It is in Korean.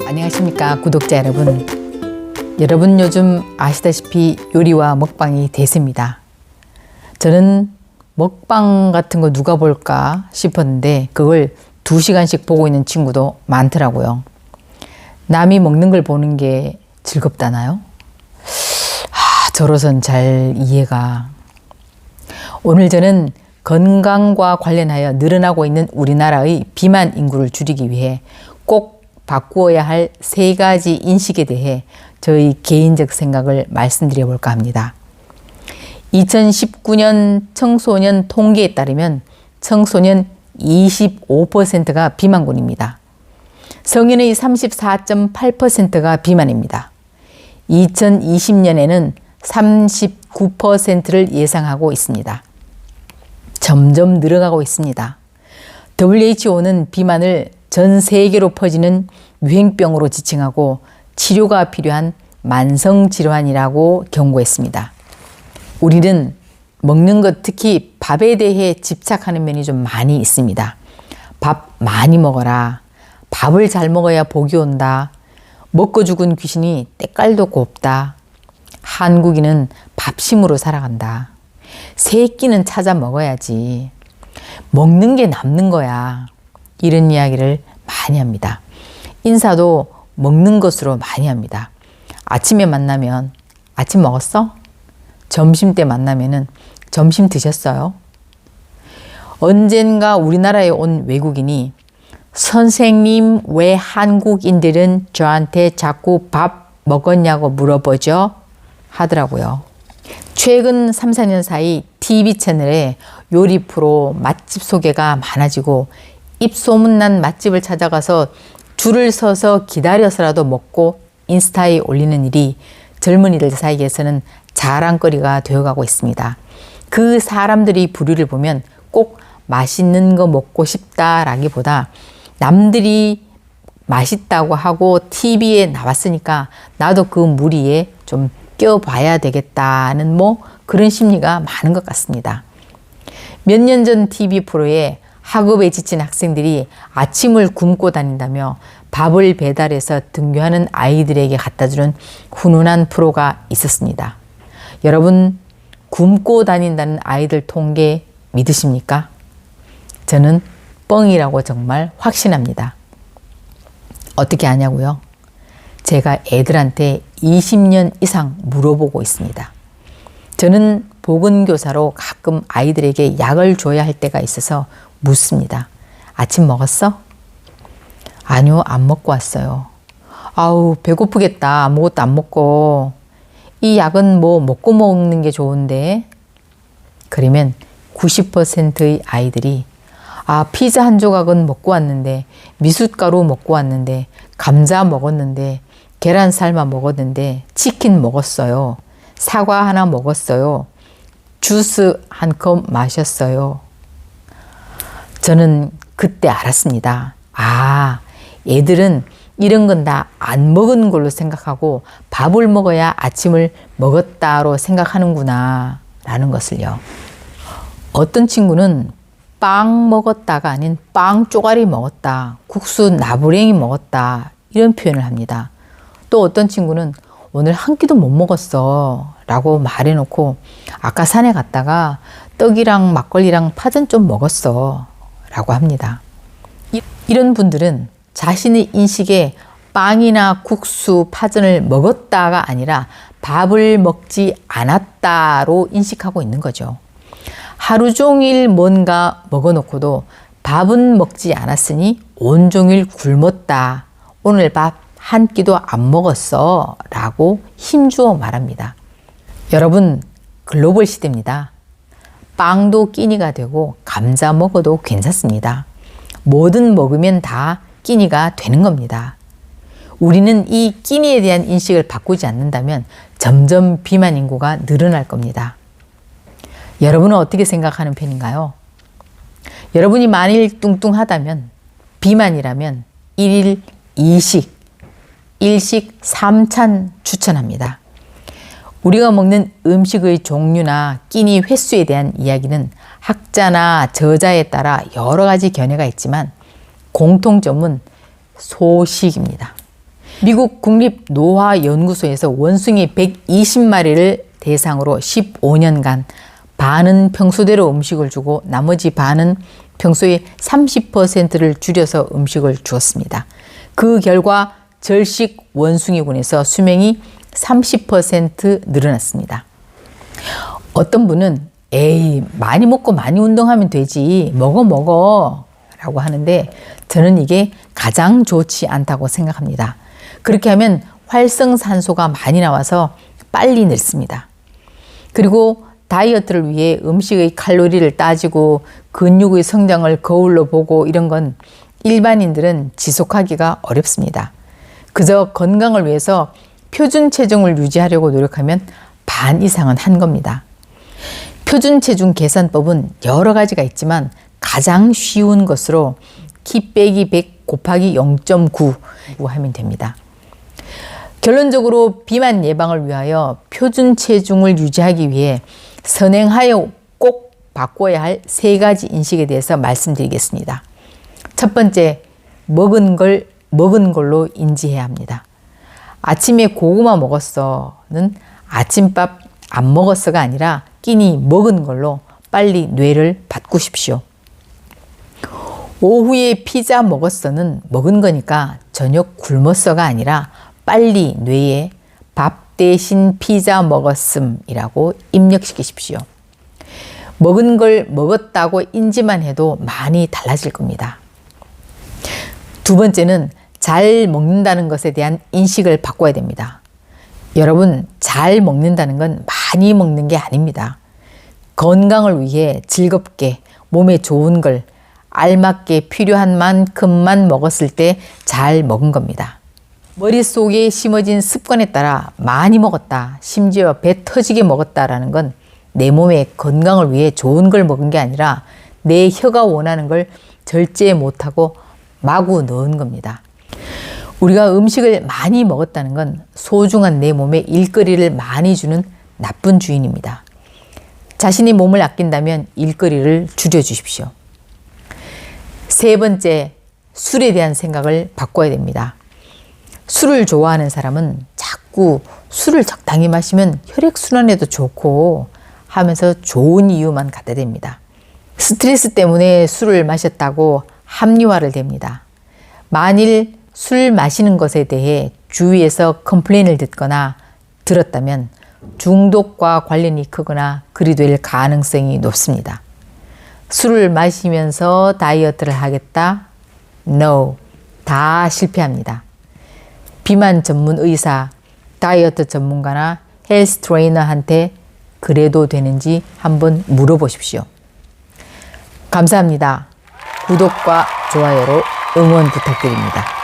안녕하십니까 구독자 여러분. 여러분 요즘 아시다시피 요리와 먹방이 대세입니다. 저는 먹방 같은 거 누가 볼까 싶었는데 그걸 2시간씩 보고 있는 친구도 많더라고요. 남이 먹는 걸 보는 게 즐겁다나요? 저로선 잘 이해가. 오늘 저는 건강과 관련하여 늘어나고 있는 우리나라의 비만 인구를 줄이기 위해 꼭 바꾸어야 할 3가지 인식에 대해 저의 개인적 생각을 말씀드려 볼까 합니다. 2019년 청소년 통계에 따르면 청소년 25%가 비만군입니다. 성인의 34.8%가 비만입니다. 2020년에는 39%를 예상하고 있습니다. 점점 늘어가고 있습니다. WHO는 비만을 전 세계로 퍼지는 유행병으로 지칭하고 치료가 필요한 만성질환이라고 경고했습니다. 우리는 먹는 것, 특히 밥에 대해 집착하는 면이 좀 많이 있습니다. 밥 많이 먹어라. 밥을 잘 먹어야 복이 온다. 먹고 죽은 귀신이 때깔도 곱다. 한국인은 밥심으로 살아간다. 세 끼는 찾아 먹어야지. 먹는 게 남는 거야. 이런 이야기를 많이 합니다. 인사도 먹는 것으로 많이 합니다. 아침에 만나면 아침 먹었어? 점심 때 만나면은 점심 드셨어요? 언젠가 우리나라에 온 외국인이 선생님 왜 한국인들은 저한테 자꾸 밥 먹었냐고 물어보죠? 하더라고요. 최근 3, 4년 사이 TV 채널에 요리 프로 맛집 소개가 많아지고 입소문난 맛집을 찾아가서 줄을 서서 기다려서라도 먹고 인스타에 올리는 일이 젊은이들 사이에서는 자랑거리가 되어가고 있습니다. 그 사람들이 부류를 보면 꼭 맛있는 거 먹고 싶다라기보다 남들이 맛있다고 하고 TV에 나왔으니까 나도 그 무리에 좀 껴봐야 되겠다는 그런 심리가 많은 것 같습니다. 몇 년 전 TV 프로에 학업에 지친 학생들이 아침을 굶고 다닌다며 밥을 배달해서 등교하는 아이들에게 갖다주는 훈훈한 프로가 있었습니다. 여러분, 굶고 다닌다는 아이들 통계 믿으십니까? 저는 뻥이라고 정말 확신합니다. 어떻게 아냐고요? 제가 애들한테 20년 이상 물어보고 있습니다. 저는 보건교사로 가끔 아이들에게 약을 줘야 할 때가 있어서 묻습니다. 아침 먹었어? 아니요, 안 먹고 왔어요. 아우, 배고프겠다. 아무것도 안 먹고. 이 약은 먹고 먹는 게 좋은데? 그러면 90%의 아이들이 피자 한 조각은 먹고 왔는데, 미숫가루 먹고 왔는데, 감자 먹었는데, 계란 삶아 먹었는데, 치킨 먹었어요. 사과 하나 먹었어요. 주스 한 컵 마셨어요. 저는 그때 알았습니다. 애들은 이런 건 다 안 먹은 걸로 생각하고 밥을 먹어야 아침을 먹었다로 생각하는구나 라는 것을요. 어떤 친구는 빵 먹었다가 아닌 빵 쪼가리 먹었다, 국수 나부랭이 먹었다 이런 표현을 합니다. 또 어떤 친구는 오늘 한 끼도 못 먹었어 라고 말해놓고 아까 산에 갔다가 떡이랑 막걸리랑 파전 좀 먹었어 라고 합니다. 이런 분들은 자신의 인식에 빵이나 국수, 파전을 먹었다가 아니라 밥을 먹지 않았다로 인식하고 있는 거죠. 하루 종일 뭔가 먹어놓고도 밥은 먹지 않았으니 온종일 굶었다. 오늘 밥 한 끼도 안 먹었어 라고 힘주어 말합니다. 여러분, 글로벌 시대입니다. 빵도 끼니가 되고 감자 먹어도 괜찮습니다. 뭐든 먹으면 다 끼니가 되는 겁니다. 우리는 이 끼니에 대한 인식을 바꾸지 않는다면 점점 비만 인구가 늘어날 겁니다. 여러분은 어떻게 생각하는 편인가요? 여러분이 만일 뚱뚱하다면, 비만이라면 1일 2식, 일식 3찬 추천합니다. 우리가 먹는 음식의 종류나 끼니 횟수에 대한 이야기는 학자나 저자에 따라 여러 가지 견해가 있지만 공통점은 소식입니다. 미국 국립노화연구소에서 원숭이 120마리를 대상으로 15년간 반은 평소대로 음식을 주고 나머지 반은 평소에 30%를 줄여서 음식을 주었습니다. 그 결과 절식 원숭이군에서 수명이 30% 늘어났습니다. 어떤 분은 에이, 많이 먹고 많이 운동하면 되지, 먹어 라고 하는데 저는 이게 가장 좋지 않다고 생각합니다. 그렇게 하면 활성산소가 많이 나와서 빨리 늙습니다. 그리고 다이어트를 위해 음식의 칼로리를 따지고 근육의 성장을 거울로 보고 이런 건 일반인들은 지속하기가 어렵습니다. 그저 건강을 위해서 표준 체중을 유지하려고 노력하면 반 이상은 한 겁니다. 표준 체중 계산법은 여러 가지가 있지만 가장 쉬운 것으로 키 빼기 100 곱하기 0.9 하면 됩니다. 결론적으로 비만 예방을 위하여 표준 체중을 유지하기 위해 선행하여 꼭 바꿔야 할 3가지 인식에 대해서 말씀드리겠습니다. 첫 번째, 먹은 걸로 인지해야 합니다. 아침에 고구마 먹었어는 아침밥 안 먹었어가 아니라 끼니 먹은 걸로 빨리 뇌를 바꾸십시오. 오후에 피자 먹었어는 먹은 거니까 저녁 굶었어가 아니라 빨리 뇌에 밥 대신 피자 먹었음이라고 입력시키십시오. 먹은 걸 먹었다고 인지만 해도 많이 달라질 겁니다. 두 번째는 잘 먹는다는 것에 대한 인식을 바꿔야 됩니다. 여러분, 잘 먹는다는 건 많이 먹는 게 아닙니다. 건강을 위해 즐겁게 몸에 좋은 걸 알맞게 필요한 만큼만 먹었을 때 잘 먹은 겁니다. 머릿속에 심어진 습관에 따라 많이 먹었다, 심지어 배 터지게 먹었다라는 건 내 몸의 건강을 위해 좋은 걸 먹은 게 아니라 내 혀가 원하는 걸 절제 못하고 마구 넣은 겁니다. 우리가 음식을 많이 먹었다는 건 소중한 내 몸에 일거리를 많이 주는 나쁜 주인입니다. 자신이 몸을 아낀다면 일거리를 줄여주십시오. 세 번째, 술에 대한 생각을 바꿔야 됩니다. 술을 좋아하는 사람은 자꾸 술을 적당히 마시면 혈액순환에도 좋고 하면서 좋은 이유만 갖다 댑니다. 스트레스 때문에 술을 마셨다고 합리화를 댑니다. 만일 술 마시는 것에 대해 주위에서 컴플레인을 듣거나 들었다면 중독과 관련이 크거나 그리 될 가능성이 높습니다. 술을 마시면서 다이어트를 하겠다? No, 다 실패합니다. 비만 전문 의사, 다이어트 전문가나 헬스 트레이너한테 그래도 되는지 한번 물어보십시오. 감사합니다. 구독과 좋아요로 응원 부탁드립니다.